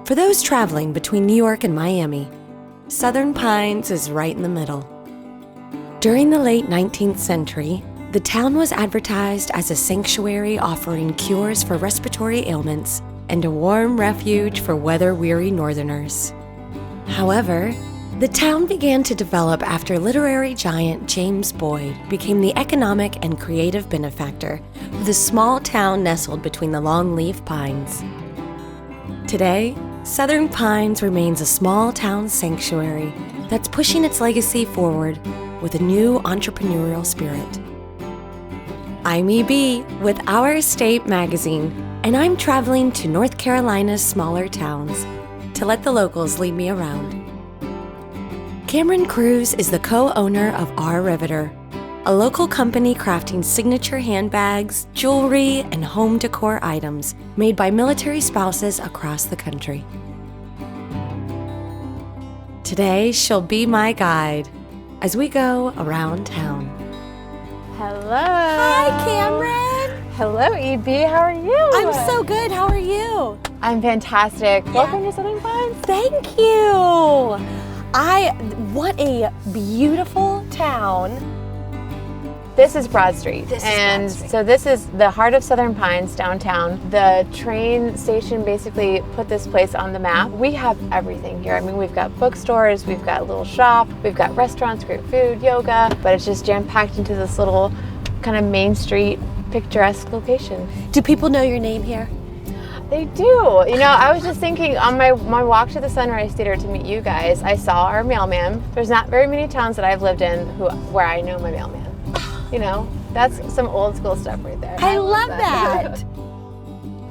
For those traveling between New York and Miami, Southern Pines is right in the middle. During the late 19th century, the town was advertised as a sanctuary offering cures for respiratory ailments and a warm refuge for weather-weary northerners. However, the town began to develop after literary giant James Boyd became the economic and creative benefactor of the small town nestled between the longleaf pines. Today, Southern Pines remains a small town sanctuary that's pushing its legacy forward with a new entrepreneurial spirit. I'm EB with Our Estate magazine, and I'm traveling to North Carolina's smaller towns to let the locals lead me around. Cameron Cruz is the co-owner of Our Riveter, a local company crafting signature handbags, jewelry, and home decor items made by military spouses across the country. Today, she'll be my guide as we go around town. Hello. Hi, Cameron. Hello, EB. How are you? I'm so good. How are you? I'm fantastic. Yeah. Welcome to Southern Pines. Thank you. What a beautiful town. This is Broad Street. So this is the heart of Southern Pines, downtown. The train station basically put this place on the map. We have everything here. I mean, we've got bookstores, we've got a little shop, we've got restaurants, great food, yoga, but it's just jam-packed into this little kind of Main Street picturesque location. Do people know your name here? They do. You know, I was just thinking on my walk to the Sunrise Theater to meet you guys, I saw our mailman. There's not very many towns that I've lived in where I know my mailman. You know, that's some old school stuff right there. I love that.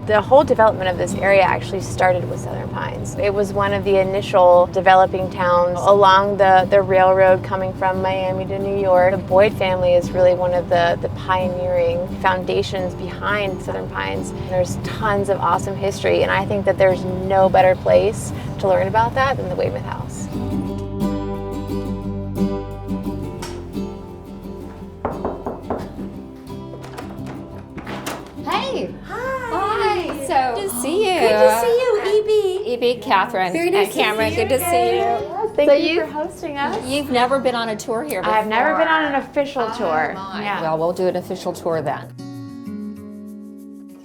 The whole development of this area actually started with Southern Pines. It was one of the initial developing towns along the railroad coming from Miami to New York. The Boyd family is really one of the pioneering foundations behind Southern Pines. There's tons of awesome history, and I think that there's no better place to learn about that than the Weymouth House. Hey. Hi. So good to see you. Good to see you, EB. EB, Catherine, Very nice and Cameron. to see you Good to see you. Yes, thank you for hosting us. You've never been on a tour here before. I've never been on an official tour. Yeah. Well, we'll do an official tour then.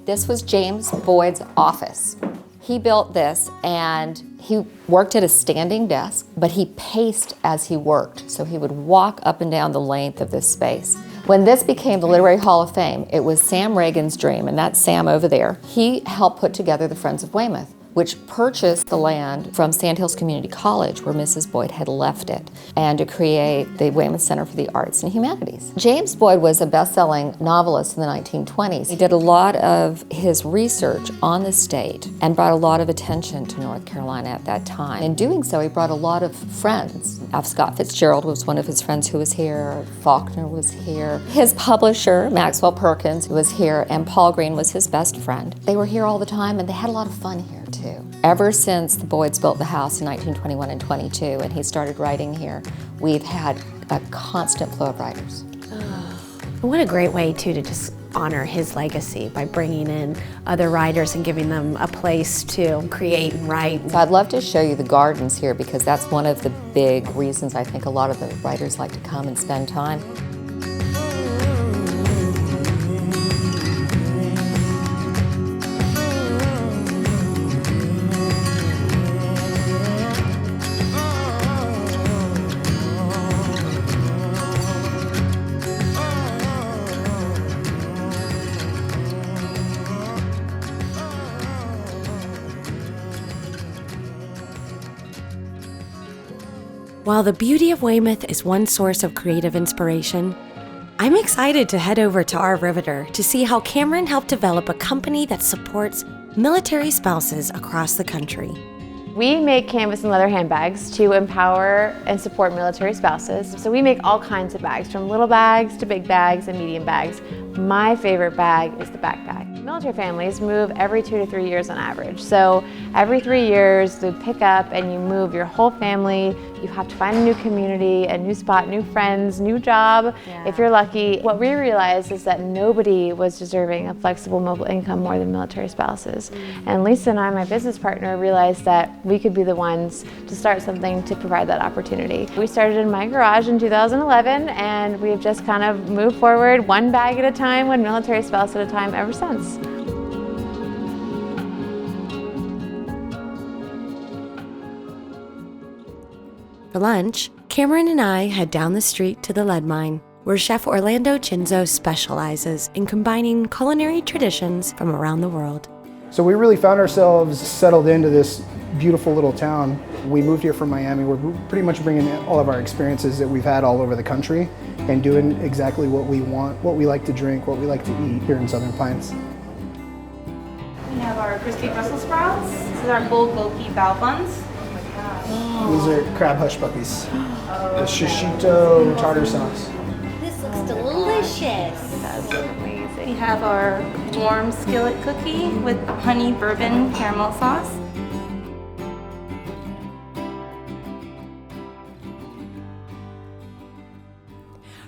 This was James Boyd's office. He built this, and he worked at a standing desk, but he paced as he worked. So he would walk up and down the length of this space. When this became the Literary Hall of Fame, it was Sam Reagan's dream, and that's Sam over there. He helped put together the Friends of Weymouth, which purchased the land from Sandhills Community College, where Mrs. Boyd had left it, and to create the Weymouth Center for the Arts and Humanities. James Boyd was a best-selling novelist in the 1920s. He did a lot of his research on the state and brought a lot of attention to North Carolina at that time. In doing so, he brought a lot of friends. F. Scott Fitzgerald was one of his friends who was here. Faulkner was here. His publisher, Maxwell Perkins, was here, and Paul Green was his best friend. They were here all the time, and they had a lot of fun here. Ever since the Boyds built the house in 1921 and 22, and he started writing here, we've had a constant flow of writers. What a great way, too, to just honor his legacy by bringing in other writers and giving them a place to create and write. So I'd love to show you the gardens here, because that's one of the big reasons I think a lot of the writers like to come and spend time. While the beauty of Weymouth is one source of creative inspiration, I'm excited to head over to Our Riveter to see how Cameron helped develop a company that supports military spouses across the country. We make canvas and leather handbags to empower and support military spouses. So we make all kinds of bags, from little bags to big bags and medium bags. My favorite bag is the backpack. Military families move every 2 to 3 years on average. So every 3 years they pick up and you move your whole family. You have to find a new community, a new spot, new friends, new job, if you're lucky. What we realized is that nobody was deserving of flexible mobile income more than military spouses. And Lisa and I, my business partner, realized that we could be the ones to start something to provide that opportunity. We started in my garage in 2011 and we've just kind of moved forward one bag at a time, one military spouse at a time ever since. For lunch, Cameron and I head down the street to the lead mine, where Chef Orlando Chinzo specializes in combining culinary traditions from around the world. So we really found ourselves settled into this beautiful little town. We moved here from Miami. We're pretty much bringing in all of our experiences that we've had all over the country and doing exactly what we want, what we like to drink, what we like to eat here in Southern Pines. We have our crispy Brussels sprouts. This is our bulgogi bao buns. These are crab hush puppies. The shishito tartar sauce. This looks delicious. That's amazing. We have our warm skillet cookie with honey bourbon caramel sauce.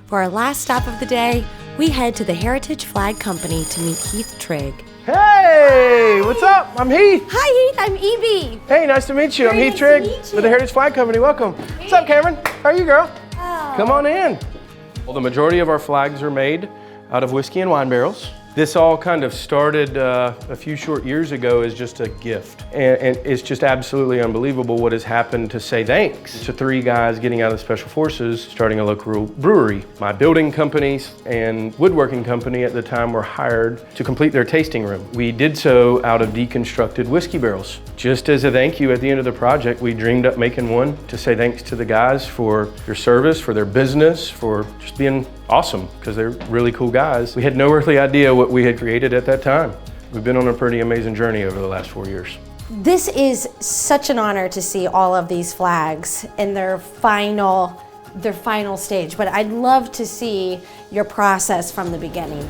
For our last stop of the day, we head to the Heritage Flag Company to meet Heath Trigg. Hey, what's up? I'm Heath. Hi, Heath. I'm Evie. Hey, nice to meet you. I'm Very Heath nice Trigg to meet with you. the Heritage Flag Company. Welcome. What's up, Cameron? How are you, girl? Oh. Come on in. Well, the majority of our flags are made out of whiskey and wine barrels. This all kind of started a few short years ago as just a gift. And it's just absolutely unbelievable what has happened to Say Thanks to 3 guys getting out of the Special Forces, starting a local brewery. My building companies and woodworking company at the time were hired to complete their tasting room. We did so out of deconstructed whiskey barrels. Just as a thank you at the end of the project, we dreamed up making one to say thanks to the guys for their service, for their business, for just being awesome, because they're really cool guys. We had no earthly idea what we had created at that time. We've been on a pretty amazing journey over the last 4 years. This is such an honor to see all of these flags in their final stage, but I'd love to see your process from the beginning.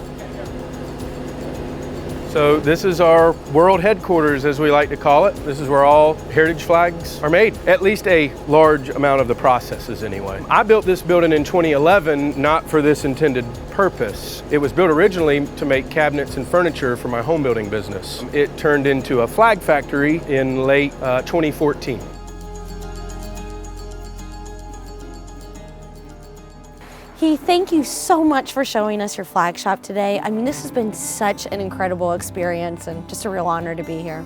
So this is our world headquarters, as we like to call it. This is where all heritage flags are made, at least a large amount of the processes anyway. I built this building in 2011, not for this intended purpose. It was built originally to make cabinets and furniture for my home building business. It turned into a flag factory in late 2014. Heath, thank you so much for showing us your flag shop today. I mean, this has been such an incredible experience and just a real honor to be here.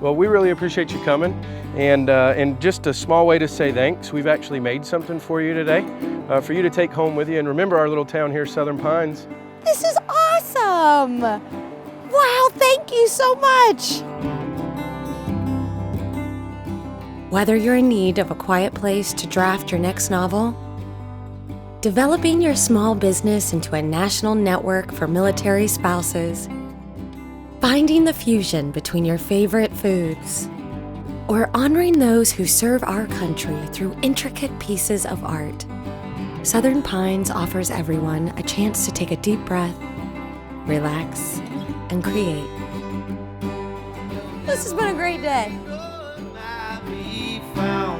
Well, we really appreciate you coming. And just a small way to say thanks, we've actually made something for you today, for you to take home with you. And remember our little town here, Southern Pines. This is awesome! Wow, thank you so much! Whether you're in need of a quiet place to draft your next novel, developing your small business into a national network for military spouses, finding the fusion between your favorite foods, or honoring those who serve our country through intricate pieces of art, Southern Pines offers everyone a chance to take a deep breath, relax, and create. This has been a great day. Found